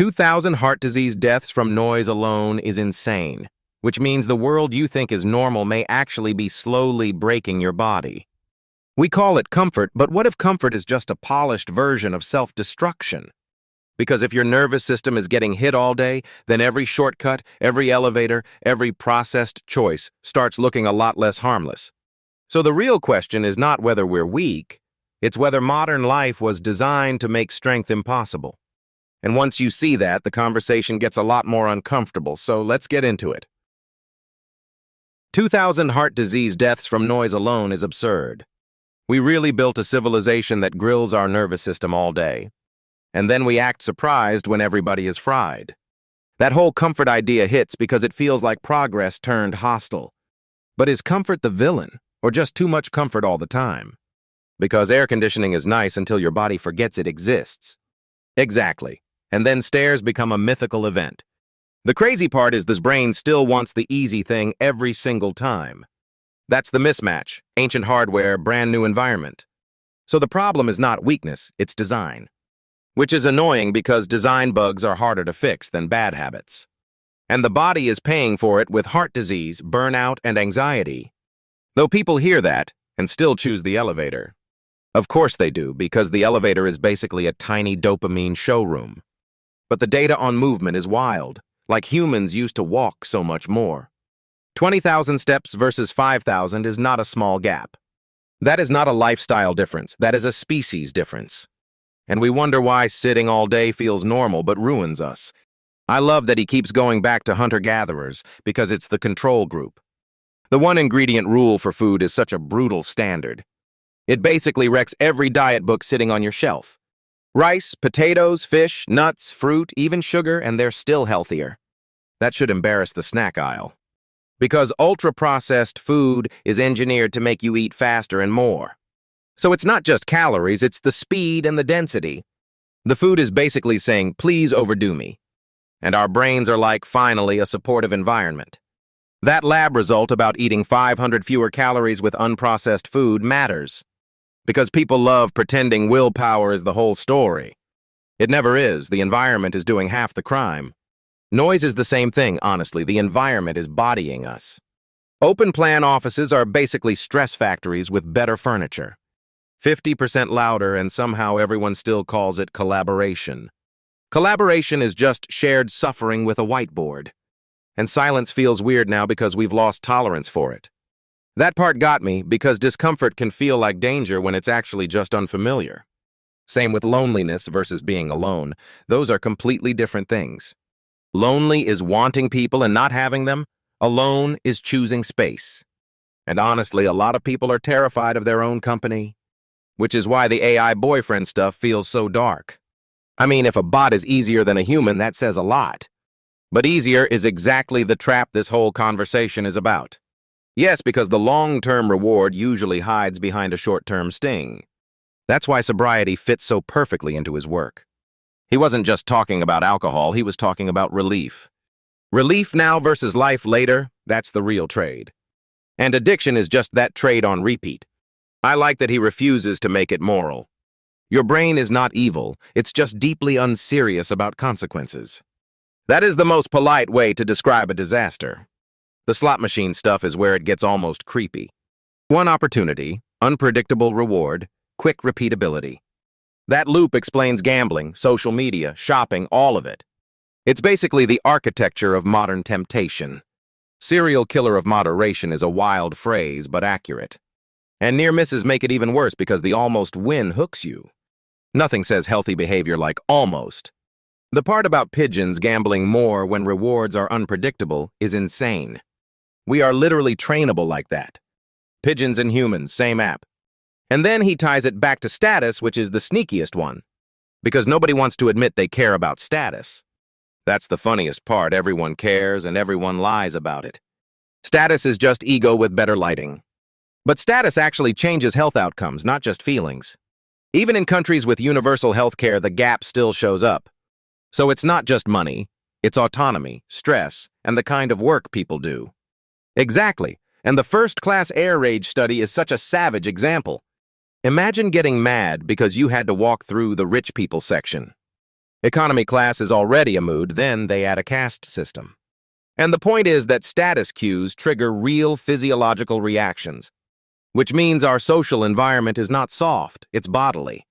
2,000 heart disease deaths from noise alone is insane, which means the world you think is normal may actually be slowly breaking your body. We call it comfort, but what if comfort is just a polished version of self-destruction? Because if your nervous system is getting hit all day, then every shortcut, every elevator, every processed choice starts looking a lot less harmless. So the real question is not whether we're weak, it's whether modern life was designed to make strength impossible. And once you see that, the conversation gets a lot more uncomfortable, so let's get into it. 2,000 heart disease deaths from noise alone is absurd. We really built a civilization that grills our nervous system all day. And then we act surprised when everybody is fried. That whole comfort idea hits because it feels like progress turned hostile. But is comfort the villain, or just too much comfort all the time? Because air conditioning is nice until your body forgets it exists. Exactly. And then stairs become a mythical event. The crazy part is this brain still wants the easy thing every single time. That's the mismatch, ancient hardware, brand new environment. So the problem is not weakness, it's design. Which is annoying because design bugs are harder to fix than bad habits. And the body is paying for it with heart disease, burnout, and anxiety. Though people hear that and still choose the elevator. Of course they do, because the elevator is basically a tiny dopamine showroom. But the data on movement is wild, like humans used to walk so much more. 20,000 steps versus 5,000 is not a small gap. That is not a lifestyle difference, that is a species difference. And we wonder why sitting all day feels normal but ruins us. I love that he keeps going back to hunter-gatherers because it's the control group. The one-ingredient rule for food is such a brutal standard. It basically wrecks every diet book sitting on your shelf. Rice, potatoes, fish, nuts, fruit, even sugar, and they're still healthier. That should embarrass the snack aisle. Because ultra-processed food is engineered to make you eat faster and more. So it's not just calories, it's the speed and the density. The food is basically saying, please overdo me. And our brains are like, finally, a supportive environment. That lab result about eating 500 fewer calories with unprocessed food matters. Because people love pretending willpower is the whole story. It never is. The environment is doing half the crime. Noise is the same thing, honestly. The environment is bodying us. Open-plan offices are basically stress factories with better furniture. 50% louder, and somehow everyone still calls it collaboration. Collaboration is just shared suffering with a whiteboard. And silence feels weird now because we've lost tolerance for it. That part got me because discomfort can feel like danger when it's actually just unfamiliar. Same with loneliness versus being alone. Those are completely different things. Lonely is wanting people and not having them. Alone is choosing space. And honestly, a lot of people are terrified of their own company. Which is why the AI boyfriend stuff feels so dark. I mean, if a bot is easier than a human, that says a lot. But easier is exactly the trap this whole conversation is about. Yes, because the long-term reward usually hides behind a short-term sting. That's why sobriety fits so perfectly into his work. He wasn't just talking about alcohol, he was talking about relief. Relief now versus life later, that's the real trade. And addiction is just that trade on repeat. I like that he refuses to make it moral. Your brain is not evil, it's just deeply unserious about consequences. That is the most polite way to describe a disaster. The slot machine stuff is where it gets almost creepy. One opportunity, unpredictable reward, quick repeatability. That loop explains gambling, social media, shopping, all of it. It's basically the architecture of modern temptation. Serial killer of moderation is a wild phrase, but accurate. And near misses make it even worse because the almost win hooks you. Nothing says healthy behavior like almost. The part about pigeons gambling more when rewards are unpredictable is insane. We are literally trainable like that. Pigeons and humans, same app. And then he ties it back to status, which is the sneakiest one. Because nobody wants to admit they care about status. That's the funniest part. Everyone cares and everyone lies about it. Status is just ego with better lighting. But status actually changes health outcomes, not just feelings. Even in countries with universal health care, the gap still shows up. So it's not just money, it's autonomy, stress, and the kind of work people do. Exactly, and the first-class air rage study is such a savage example. Imagine getting mad because you had to walk through the rich people section. Economy class is already a mood, then they add a caste system. And the point is that status cues trigger real physiological reactions, which means our social environment is not soft, it's bodily.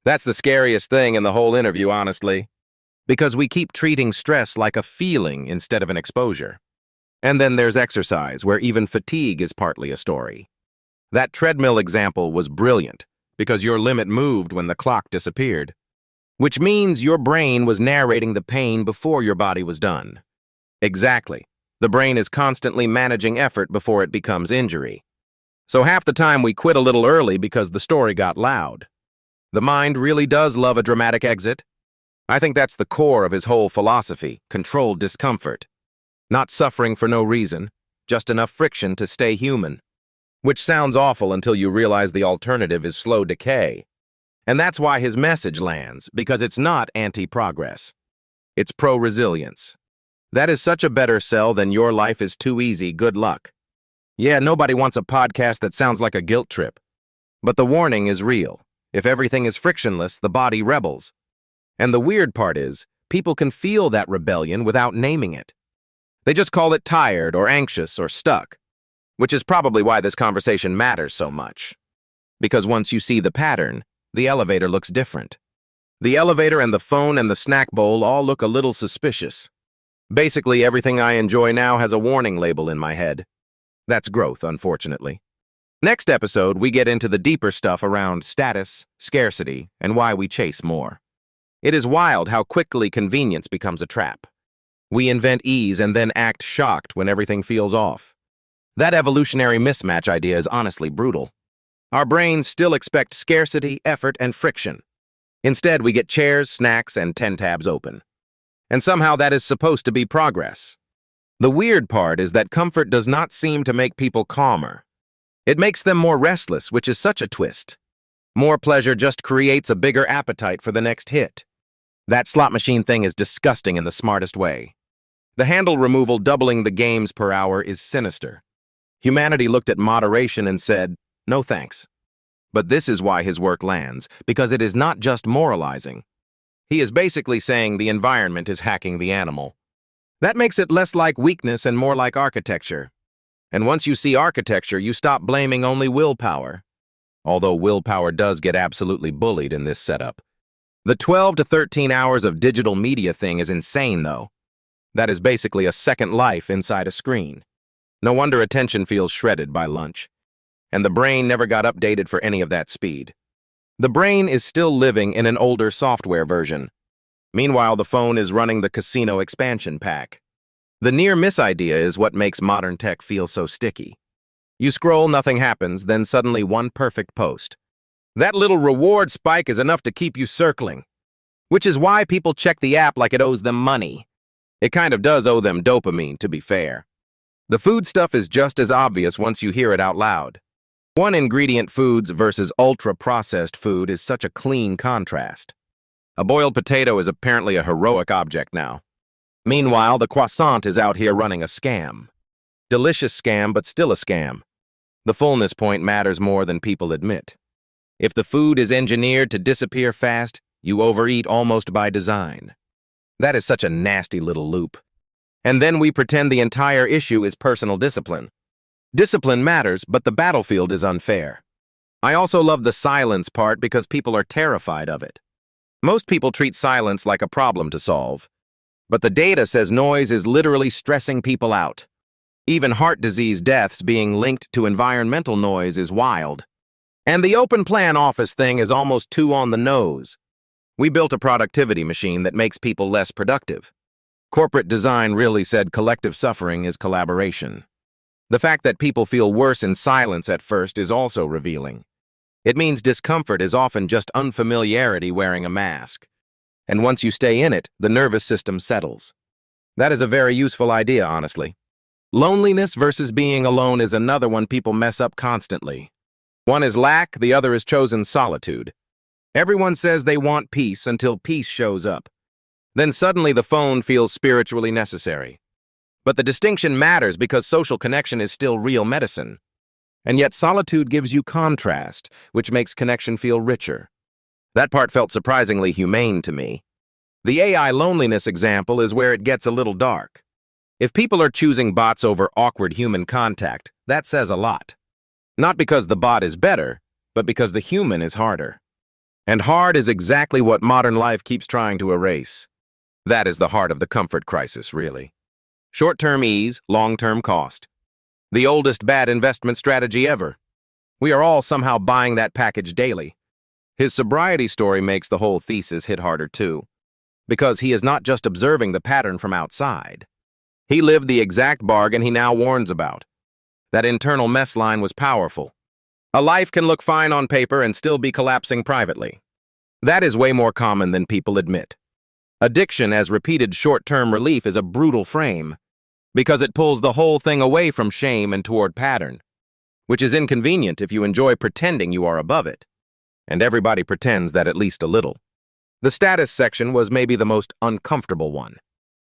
That's the scariest thing in the whole interview, honestly, because we keep treating stress like a feeling instead of an exposure. And then there's exercise, where even fatigue is partly a story. That treadmill example was brilliant, because your limit moved when the clock disappeared, which means your brain was narrating the pain before your body was done. Exactly. The brain is constantly managing effort before it becomes injury. So half the time we quit a little early because the story got loud. The mind really does love a dramatic exit. I think that's the core of his whole philosophy, controlled discomfort. Not suffering for no reason, just enough friction to stay human. Which sounds awful until you realize the alternative is slow decay. And that's why his message lands, because it's not anti-progress. It's pro-resilience. That is such a better sell than your life is too easy, good luck. Yeah, nobody wants a podcast that sounds like a guilt trip. But the warning is real. If everything is frictionless, the body rebels. And the weird part is, people can feel that rebellion without naming it. They just call it tired or anxious or stuck, which is probably why this conversation matters so much. Because once you see the pattern, the elevator looks different. The elevator and the phone and the snack bowl all look a little suspicious. Basically, everything I enjoy now has a warning label in my head. That's growth, unfortunately. Next episode, we get into the deeper stuff around status, scarcity, and why we chase more. It is wild how quickly convenience becomes a trap. We invent ease and then act shocked when everything feels off. That evolutionary mismatch idea is honestly brutal. Our brains still expect scarcity, effort, and friction. Instead, we get chairs, snacks, and 10 tabs open. And somehow that is supposed to be progress. The weird part is that comfort does not seem to make people calmer. It makes them more restless, which is such a twist. More pleasure just creates a bigger appetite for the next hit. That slot machine thing is disgusting in the smartest way. The handle removal doubling the games per hour is sinister. Humanity looked at moderation and said, no thanks. But this is why his work lands, because it is not just moralizing. He is basically saying the environment is hacking the animal. That makes it less like weakness and more like architecture. And once you see architecture, you stop blaming only willpower. Although willpower does get absolutely bullied in this setup. The 12 to 13 hours of digital media thing is insane, though. That is basically a second life inside a screen. No wonder attention feels shredded by lunch. And the brain never got updated for any of that speed. The brain is still living in an older software version. Meanwhile, the phone is running the casino expansion pack. The near-miss idea is what makes modern tech feel so sticky. You scroll, nothing happens, then suddenly one perfect post. That little reward spike is enough to keep you circling. Which is why people check the app like it owes them money. It kind of does owe them dopamine, to be fair. The food stuff is just as obvious once you hear it out loud. One-ingredient foods versus ultra-processed food is such a clean contrast. A boiled potato is apparently a heroic object now. Meanwhile, the croissant is out here running a scam. Delicious scam, but still a scam. The fullness point matters more than people admit. If the food is engineered to disappear fast, you overeat almost by design. That is such a nasty little loop. And then we pretend the entire issue is personal discipline. Discipline matters, but the battlefield is unfair. I also love the silence part because people are terrified of it. Most people treat silence like a problem to solve. But the data says noise is literally stressing people out. Even heart disease deaths being linked to environmental noise is wild. And the open plan office thing is almost too on the nose. We built a productivity machine that makes people less productive. Corporate design really said collective suffering is collaboration. The fact that people feel worse in silence at first is also revealing. It means discomfort is often just unfamiliarity wearing a mask. And once you stay in it, the nervous system settles. That is a very useful idea, honestly. Loneliness versus being alone is another one people mess up constantly. One is lack, the other is chosen solitude. Everyone says they want peace until peace shows up. Then suddenly the phone feels spiritually necessary. But the distinction matters because social connection is still real medicine. And yet solitude gives you contrast, which makes connection feel richer. That part felt surprisingly humane to me. The AI loneliness example is where it gets a little dark. If people are choosing bots over awkward human contact, that says a lot. Not because the bot is better, but because the human is harder. And hard is exactly what modern life keeps trying to erase. That is the heart of the comfort crisis, really. Short-term ease, long-term cost. The oldest bad investment strategy ever. We are all somehow buying that package daily. His sobriety story makes the whole thesis hit harder too, because he is not just observing the pattern from outside. He lived the exact bargain he now warns about. That internal mess line was powerful. A life can look fine on paper and still be collapsing privately. That is way more common than people admit. Addiction as repeated short-term relief is a brutal frame, because it pulls the whole thing away from shame and toward pattern, which is inconvenient if you enjoy pretending you are above it. And everybody pretends that at least a little. The status section was maybe the most uncomfortable one,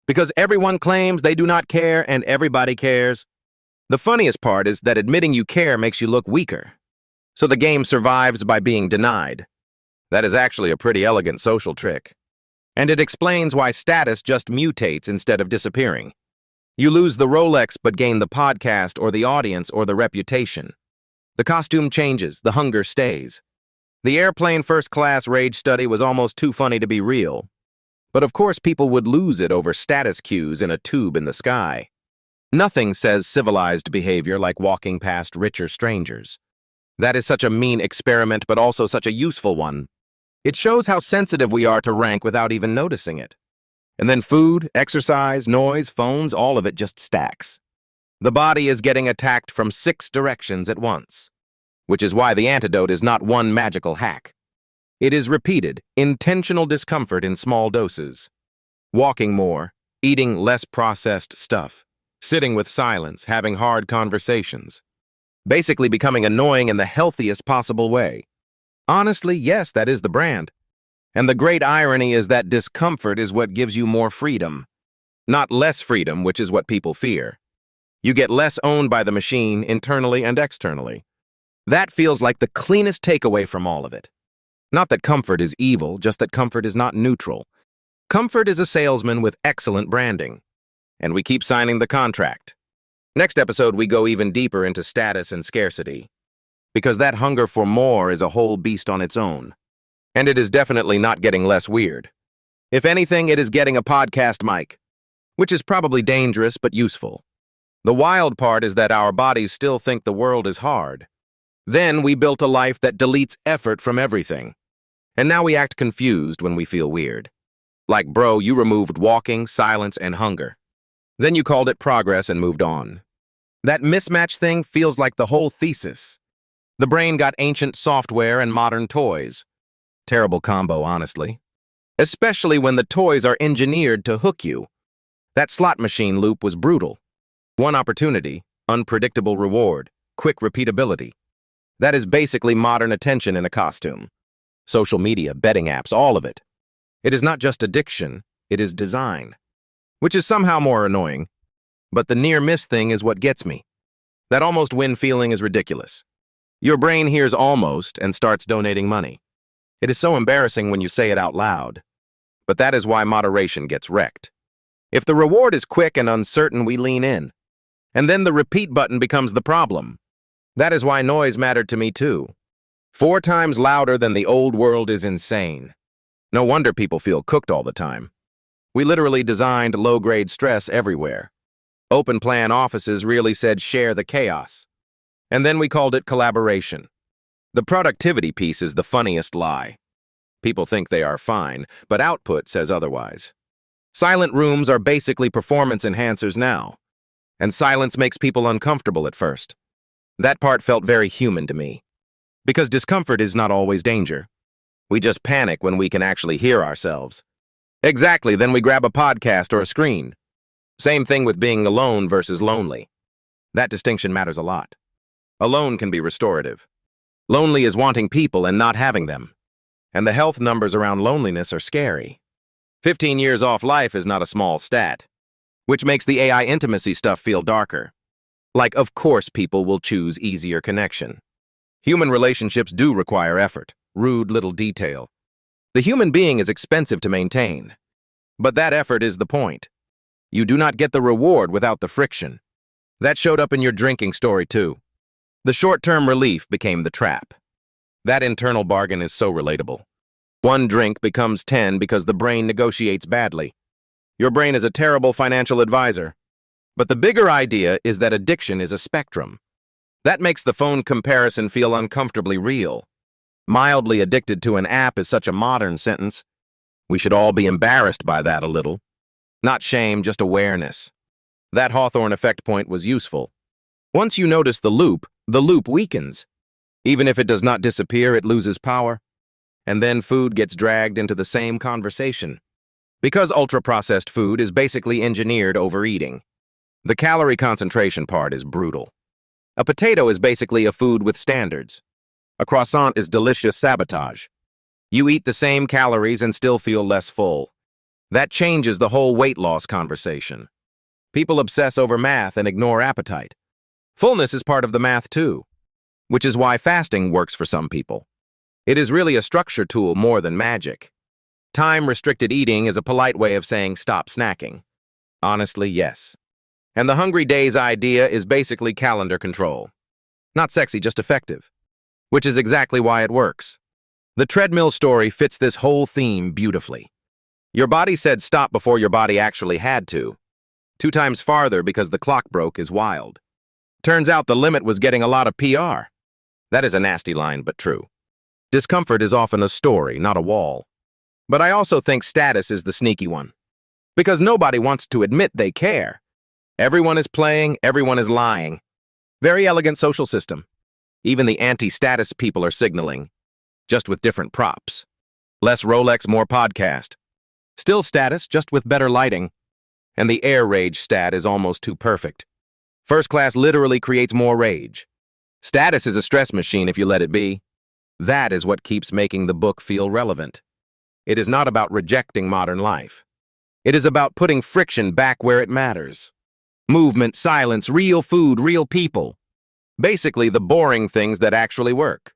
because everyone claims they do not care and everybody cares. The funniest part is that admitting you care makes you look weaker. So the game survives by being denied. That is actually a pretty elegant social trick. And it explains why status just mutates instead of disappearing. You lose the Rolex but gain the podcast or the audience or the reputation. The costume changes, the hunger stays. The airplane first-class rage study was almost too funny to be real. But of course people would lose it over status cues in a tube in the sky. Nothing says civilized behavior like walking past richer strangers. That is such a mean experiment, but also such a useful one. It shows how sensitive we are to rank without even noticing it. And then food, exercise, noise, phones, all of it just stacks. The body is getting attacked from 6 directions at once, which is why the antidote is not one magical hack. It is repeated, intentional discomfort in small doses. Walking more, eating less processed stuff, sitting with silence, having hard conversations. Basically becoming annoying in the healthiest possible way. Honestly, yes, that is the brand. And the great irony is that discomfort is what gives you more freedom. Not less freedom, which is what people fear. You get less owned by the machine, internally and externally. That feels like the cleanest takeaway from all of it. Not that comfort is evil, just that comfort is not neutral. Comfort is a salesman with excellent branding. And we keep signing the contract. Next episode, we go even deeper into status and scarcity. Because that hunger for more is a whole beast on its own. And it is definitely not getting less weird. If anything, it is getting a podcast mic, which is probably dangerous but useful. The wild part is that our bodies still think the world is hard. Then we built a life that deletes effort from everything. And now we act confused when we feel weird. Like, bro, you removed walking, silence, and hunger. Then you called it progress and moved on. That mismatch thing feels like the whole thesis. The brain got ancient software and modern toys. Terrible combo, honestly. Especially when the toys are engineered to hook you. That slot machine loop was brutal. One opportunity, unpredictable reward, quick repeatability. That is basically modern attention in a costume. Social media, betting apps, all of it. It is not just addiction, it is design. Which is somehow more annoying. But the near-miss thing is what gets me. That almost win feeling is ridiculous. Your brain hears almost and starts donating money. It is so embarrassing when you say it out loud. But that is why moderation gets wrecked. If the reward is quick and uncertain, we lean in. And then the repeat button becomes the problem. That is why noise mattered to me too. 4 times louder than the old world is insane. No wonder people feel cooked all the time. We literally designed low-grade stress everywhere. Open-plan offices really said share the chaos. And then we called it collaboration. The productivity piece is the funniest lie. People think they are fine, but output says otherwise. Silent rooms are basically performance enhancers now. And silence makes people uncomfortable at first. That part felt very human to me. Because discomfort is not always danger. We just panic when we can actually hear ourselves. Exactly, then we grab a podcast or a screen. Same thing with being alone versus lonely. That distinction matters a lot. Alone can be restorative. Lonely is wanting people and not having them. And the health numbers around loneliness are scary. 15 years off life is not a small stat, which makes the AI intimacy stuff feel darker. Like, of course people will choose easier connection. Human relationships do require effort, rude little detail. The human being is expensive to maintain. But that effort is the point. You do not get the reward without the friction. That showed up in your drinking story too. The short-term relief became the trap. That internal bargain is so relatable. One drink becomes 10 because the brain negotiates badly. Your brain is a terrible financial advisor. But the bigger idea is that addiction is a spectrum. That makes the phone comparison feel uncomfortably real. Mildly addicted to an app is such a modern sentence. We should all be embarrassed by that a little. Not shame, just awareness. That Hawthorne effect point was useful. Once you notice the loop weakens. Even if it does not disappear, it loses power. And then food gets dragged into the same conversation. Because ultra-processed food is basically engineered overeating. The calorie concentration part is brutal. A potato is basically a food with standards. A croissant is delicious sabotage. You eat the same calories and still feel less full. That changes the whole weight loss conversation. People obsess over math and ignore appetite. Fullness is part of the math too, which is why fasting works for some people. It is really a structure tool more than magic. Time-restricted eating is a polite way of saying stop snacking. Honestly, yes. And the Hungry Days idea is basically calendar control. Not sexy, just effective. Which is exactly why it works. The treadmill story fits this whole theme beautifully. Your body said stop before your body actually had to. 2 times farther because the clock broke is wild. Turns out the limit was getting a lot of PR. That is a nasty line, but true. Discomfort is often a story, not a wall. But I also think status is the sneaky one. Because nobody wants to admit they care. Everyone is playing, everyone is lying. Very elegant social system. Even the anti-status people are signaling. Just with different props. Less Rolex, more podcast. Still status, just with better lighting. And the air rage stat is almost too perfect. First class literally creates more rage. Status is a stress machine if you let it be. That is what keeps making the book feel relevant. It is not about rejecting modern life. It is about putting friction back where it matters. Movement, silence, real food, real people. Basically the boring things that actually work.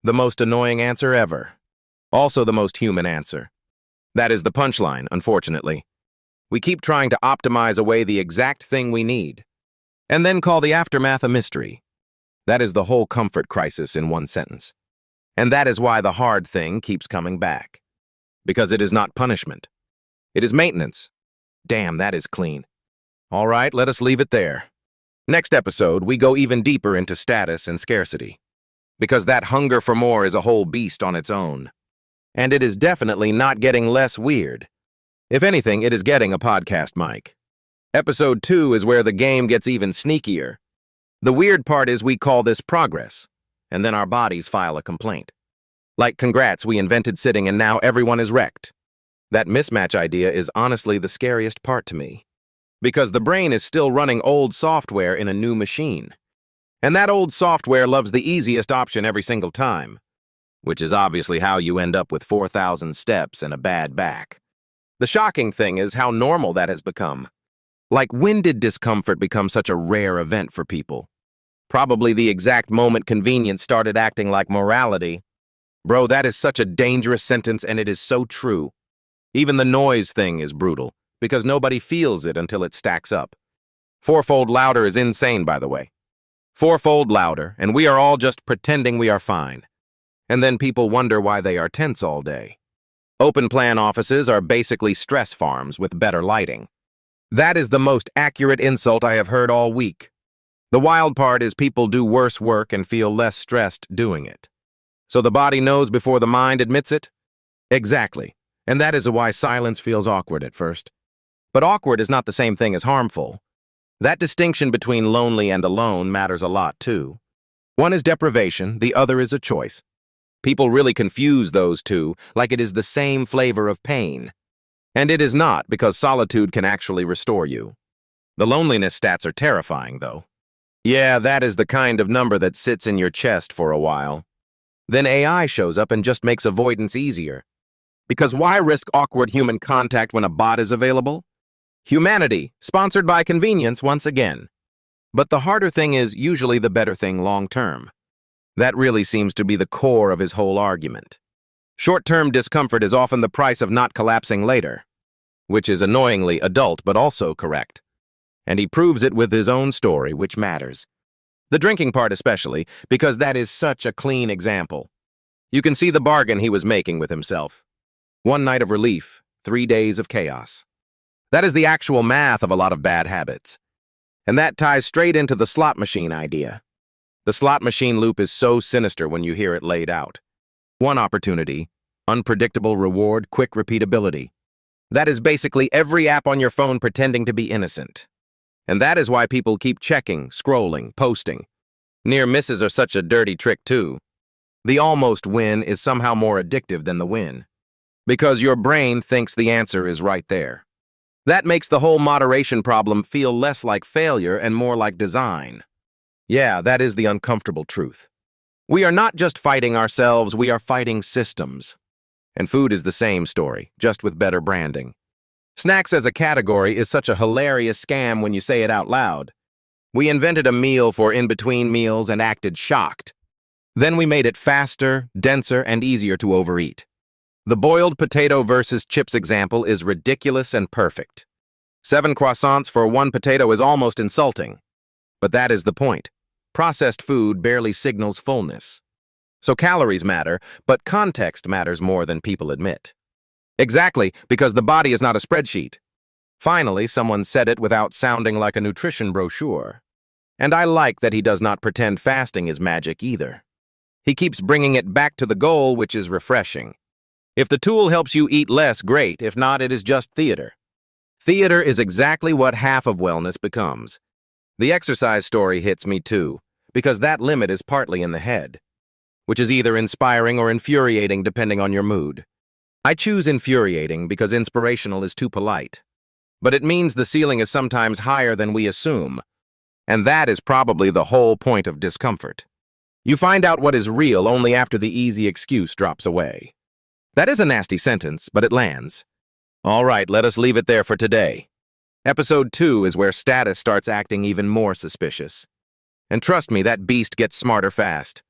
The most annoying answer ever. Also the most human answer. That is the punchline, unfortunately. We keep trying to optimize away the exact thing we need, and then call the aftermath a mystery. That is the whole comfort crisis in one sentence. And that is why the hard thing keeps coming back. Because it is not punishment. It is maintenance. Damn, that is clean. All right, let us leave it there. Next episode, we go even deeper into status and scarcity. Because that hunger for more is a whole beast on its own. And it is definitely not getting less weird. If anything, it is getting a podcast mic. Episode 2 is where the game gets even sneakier. The weird part is we call this progress, and then our bodies file a complaint. Like, congrats, we invented sitting and now everyone is wrecked. That mismatch idea is honestly the scariest part to me. Because the brain is still running old software in a new machine. And that old software loves the easiest option every single time. Which is obviously how you end up with 4,000 steps and a bad back. The shocking thing is how normal that has become. Like, when did discomfort become such a rare event for people? Probably the exact moment convenience started acting like morality. Bro, that is such a dangerous sentence, and it is so true. Even the noise thing is brutal, because nobody feels it until it stacks up. Fourfold louder is insane, by the way. Fourfold louder, and we are all just pretending we are fine. And then people wonder why they are tense all day. Open plan offices are basically stress farms with better lighting. That is the most accurate insult I have heard all week. The wild part is people do worse work and feel less stressed doing it. So the body knows before the mind admits it? Exactly. And that is why silence feels awkward at first. But awkward is not the same thing as harmful. That distinction between lonely and alone matters a lot too. One is deprivation, the other is a choice. People really confuse those two like it is the same flavor of pain. And it is not, because solitude can actually restore you. The loneliness stats are terrifying, though. Yeah, that is the kind of number that sits in your chest for a while. Then AI shows up and just makes avoidance easier. Because why risk awkward human contact when a bot is available? Humanity, sponsored by convenience once again. But the harder thing is usually the better thing long term. That really seems to be the core of his whole argument. Short-term discomfort is often the price of not collapsing later. which is annoyingly adult but also correct. And he proves it with his own story, which matters. The drinking part especially, because that is such a clean example. You can see the bargain he was making with himself. 1 night of relief, 3 days of chaos. That is the actual math of a lot of bad habits. And that ties straight into the slot machine idea. The slot machine loop is so sinister when you hear it laid out. 1 opportunity, unpredictable reward, quick repeatability. That is basically every app on your phone pretending to be innocent. And that is why people keep checking, scrolling, posting. Near misses are such a dirty trick too. The almost win is somehow more addictive than the win. Because your brain thinks the answer is right there. That makes the whole moderation problem feel less like failure and more like design. Yeah, that is the uncomfortable truth. We are not just fighting ourselves, we are fighting systems. And food is the same story, just with better branding. Snacks as a category is such a hilarious scam when you say it out loud. We invented a meal for in-between meals and acted shocked. Then we made it faster, denser, and easier to overeat. The boiled potato versus chips example is ridiculous and perfect. 7 croissants for 1 potato is almost insulting. But that is the point. Processed food barely signals fullness. So calories matter, but context matters more than people admit. Exactly, because the body is not a spreadsheet. Finally, someone said it without sounding like a nutrition brochure. And I like that he does not pretend fasting is magic either. He keeps bringing it back to the goal, which is refreshing. If the tool helps you eat less, great. If not, it is just theater. Theater is exactly what half of wellness becomes. The exercise story hits me too, because that limit is partly in the head, which is either inspiring or infuriating depending on your mood. I choose infuriating because inspirational is too polite. But it means the ceiling is sometimes higher than we assume. And that is probably the whole point of discomfort. You find out what is real only after the easy excuse drops away. That is a nasty sentence, but it lands. All right, let us leave it there for today. Episode 2 is where status starts acting even more suspicious. And trust me, that beast gets smarter fast.